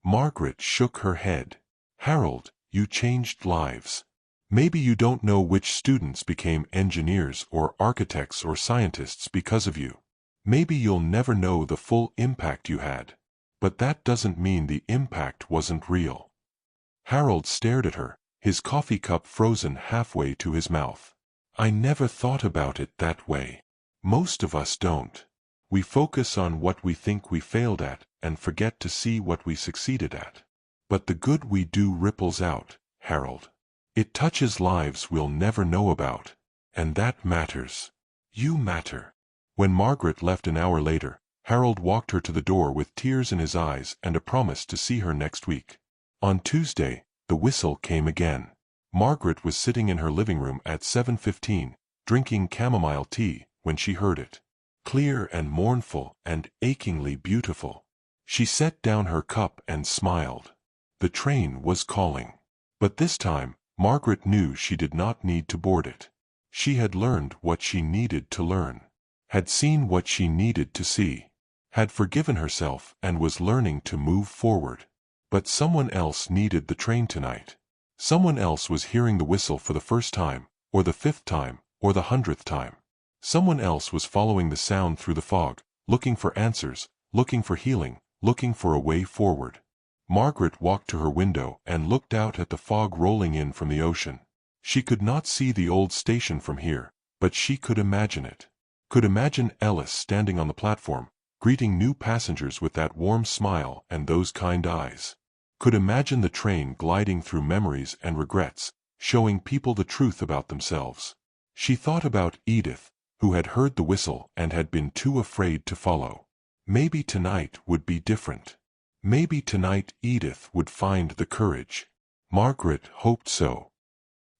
Margaret shook her head. Harold, you changed lives. Maybe you don't know which students became engineers or architects or scientists because of you. Maybe you'll never know the full impact you had. But that doesn't mean the impact wasn't real. Harold stared at her, his coffee cup frozen halfway to his mouth. I never thought about it that way. Most of us don't. We focus on what we think we failed at and forget to see what we succeeded at. But the good we do ripples out, Harold. It touches lives we'll never know about. And that matters. You matter. When Margaret left an hour later, Harold walked her to the door with tears in his eyes and a promise to see her next week. On Tuesday, the whistle came again. Margaret was sitting in her living room at 7:15, drinking chamomile tea, when she heard it. Clear and mournful and achingly beautiful. She set down her cup and smiled. The train was calling. But this time, Margaret knew she did not need to board it. She had learned what she needed to learn, had seen what she needed to see, had forgiven herself and was learning to move forward. But someone else needed the train tonight. Someone else was hearing the whistle for the first time, or the 5th time, or the 100th time. Someone else was following the sound through the fog, looking for answers, looking for healing, looking for a way forward. Margaret walked to her window and looked out at the fog rolling in from the ocean. She could not see the old station from here, but she could imagine it. Could imagine Ellis standing on the platform, greeting new passengers with that warm smile and those kind eyes. Could imagine the train gliding through memories and regrets, showing people the truth about themselves. She thought about Edith, who had heard the whistle and had been too afraid to follow. Maybe tonight would be different. Maybe tonight Edith would find the courage. Margaret hoped so.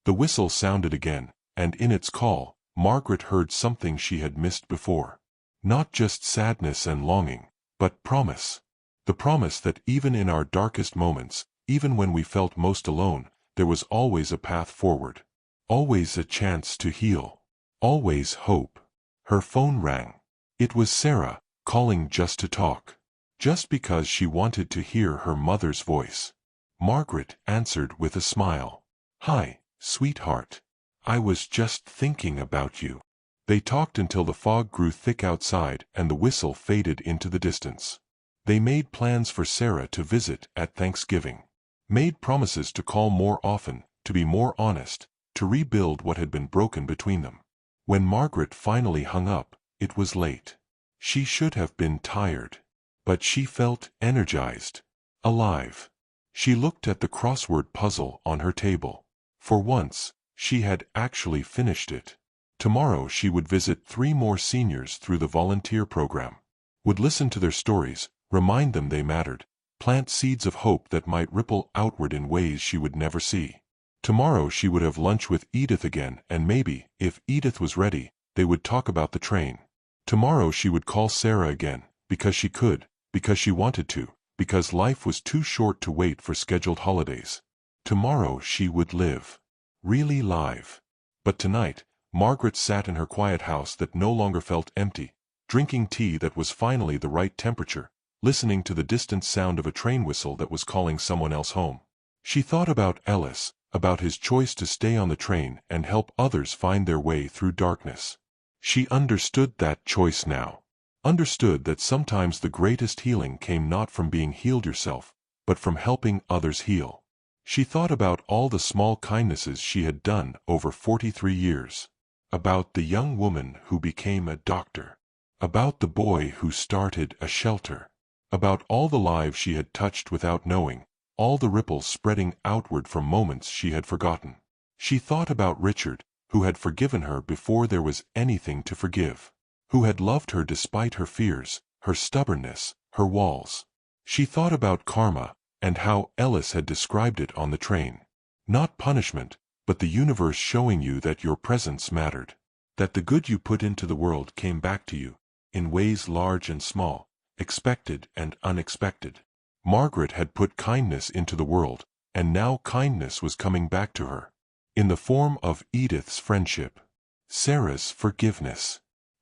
The whistle sounded again, and in its call, Margaret heard something she had missed before. Not just sadness and longing, but promise. The promise that even in our darkest moments, even when we felt most alone, there was always a path forward. Always a chance to heal. Always hope. Her phone rang. It was Sarah, calling just to talk. Just because she wanted to hear her mother's voice. Margaret answered with a smile. "Hi, sweetheart. I was just thinking about you." They talked until the fog grew thick outside and the whistle faded into the distance. They made plans for Sarah to visit at Thanksgiving. Made promises to call more often, to be more honest, to rebuild what had been broken between them. When Margaret finally hung up, it was late. She should have been tired. But she felt energized. Alive. She looked at the crossword puzzle on her table. For once, she had actually finished it. Tomorrow she would visit 3 more seniors through the volunteer program. Would listen to their stories, remind them they mattered, plant seeds of hope that might ripple outward in ways she would never see. Tomorrow she would have lunch with Edith again, and maybe, if Edith was ready, they would talk about the train. Tomorrow she would call Sarah again, because she could, because she wanted to, because life was too short to wait for scheduled holidays. Tomorrow she would live. Really live. But tonight, Margaret sat in her quiet house that no longer felt empty, drinking tea that was finally the right temperature, listening to the distant sound of a train whistle that was calling someone else home. She thought about Ellis, about his choice to stay on the train and help others find their way through darkness. She understood that choice now. Understood that sometimes the greatest healing came not from being healed yourself, but from helping others heal. She thought about all the small kindnesses she had done over 43 years. About the young woman who became a doctor. About the boy who started a shelter. About all the lives she had touched without knowing, all the ripples spreading outward from moments she had forgotten. She thought about Richard, who had forgiven her before there was anything to forgive. Who had loved her despite her fears, her stubbornness, her walls. She thought about karma, and how Ellis had described it on the train. Not punishment, but the universe showing you that your presence mattered. That the good you put into the world came back to you, in ways large and small, expected and unexpected. Margaret had put kindness into the world, and now kindness was coming back to her. In the form of Edith's friendship. Sarah's forgiveness.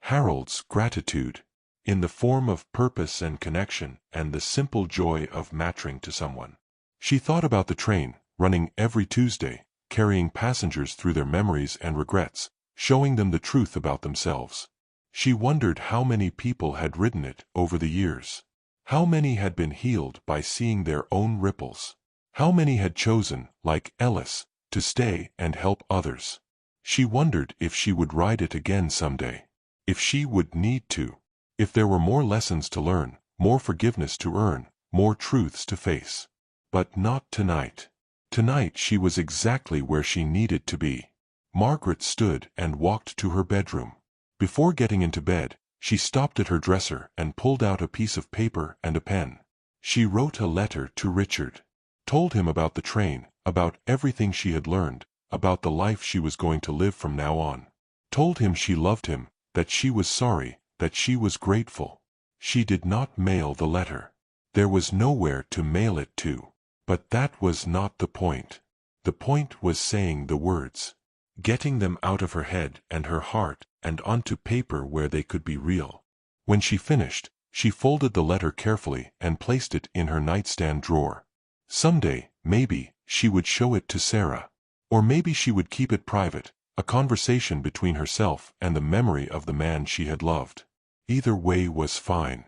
Harold's gratitude, in the form of purpose and connection and the simple joy of mattering to someone. She thought about the train, running every Tuesday, carrying passengers through their memories and regrets, showing them the truth about themselves. She wondered how many people had ridden it over the years. How many had been healed by seeing their own ripples. How many had chosen, like Ellis, to stay and help others. She wondered if she would ride it again someday. If she would need to. If there were more lessons to learn, more forgiveness to earn, more truths to face. But not tonight. Tonight she was exactly where she needed to be. Margaret stood and walked to her bedroom. Before getting into bed, she stopped at her dresser and pulled out a piece of paper and a pen. She wrote a letter to Richard. Told him about the train, about everything she had learned, about the life she was going to live from now on. Told him she loved him, that she was sorry, that she was grateful. She did not mail the letter. There was nowhere to mail it to. But that was not the point. The point was saying the words, getting them out of her head and her heart and onto paper where they could be real. When she finished, she folded the letter carefully and placed it in her nightstand drawer. Someday, maybe, she would show it to Sarah. Or maybe she would keep it private, a conversation between herself and the memory of the man she had loved. Either way was fine.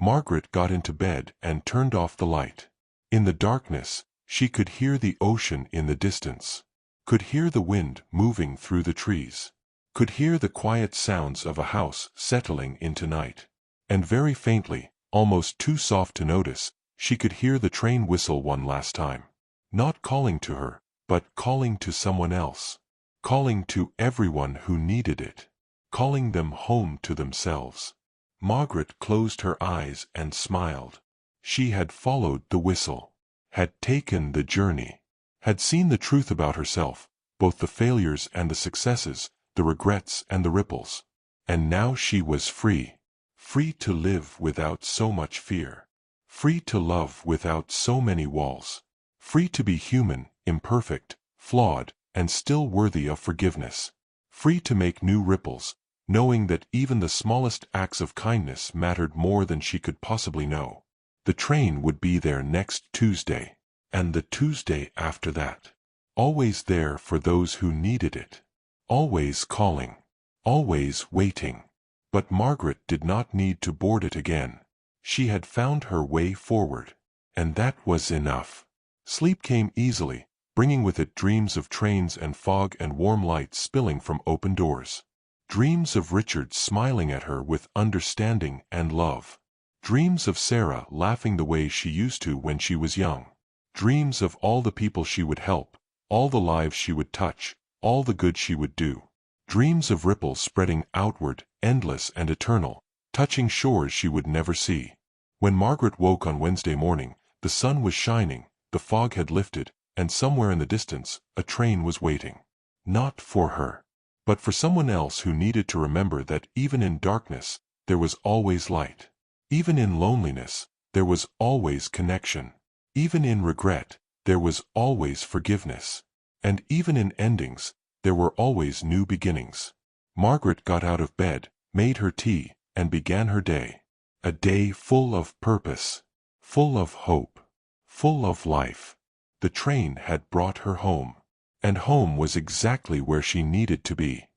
Margaret got into bed and turned off the light. In the darkness, she could hear the ocean in the distance. Could hear the wind moving through the trees. Could hear the quiet sounds of a house settling into night. And very faintly, almost too soft to notice, she could hear the train whistle one last time. Not calling to her, but calling to someone else. Calling to everyone who needed it. Calling them home to themselves. Margaret closed her eyes and smiled. She had followed the whistle. Had taken the journey. Had seen the truth about herself, both the failures and the successes, the regrets and the ripples. And now she was free. Free to live without so much fear. Free to love without so many walls. Free to be human, imperfect, flawed, and still worthy of forgiveness. Free to make new ripples, knowing that even the smallest acts of kindness mattered more than she could possibly know. The train would be there next Tuesday. And the Tuesday after that. Always there for those who needed it. Always calling. Always waiting. But Margaret did not need to board it again. She had found her way forward. And that was enough. Sleep came easily, bringing with it dreams of trains and fog and warm light spilling from open doors. Dreams of Richard smiling at her with understanding and love. Dreams of Sarah laughing the way she used to when she was young. Dreams of all the people she would help, all the lives she would touch, all the good she would do. Dreams of ripples spreading outward, endless and eternal, touching shores she would never see. When Margaret woke on Wednesday morning, the sun was shining, the fog had lifted, and somewhere in the distance, a train was waiting. Not for her, but for someone else who needed to remember that even in darkness, there was always light. Even in loneliness, there was always connection. Even in regret, there was always forgiveness. And even in endings, there were always new beginnings. Margaret got out of bed, made her tea, and began her day. A day full of purpose, full of hope, full of life. The train had brought her home. And home was exactly where she needed to be.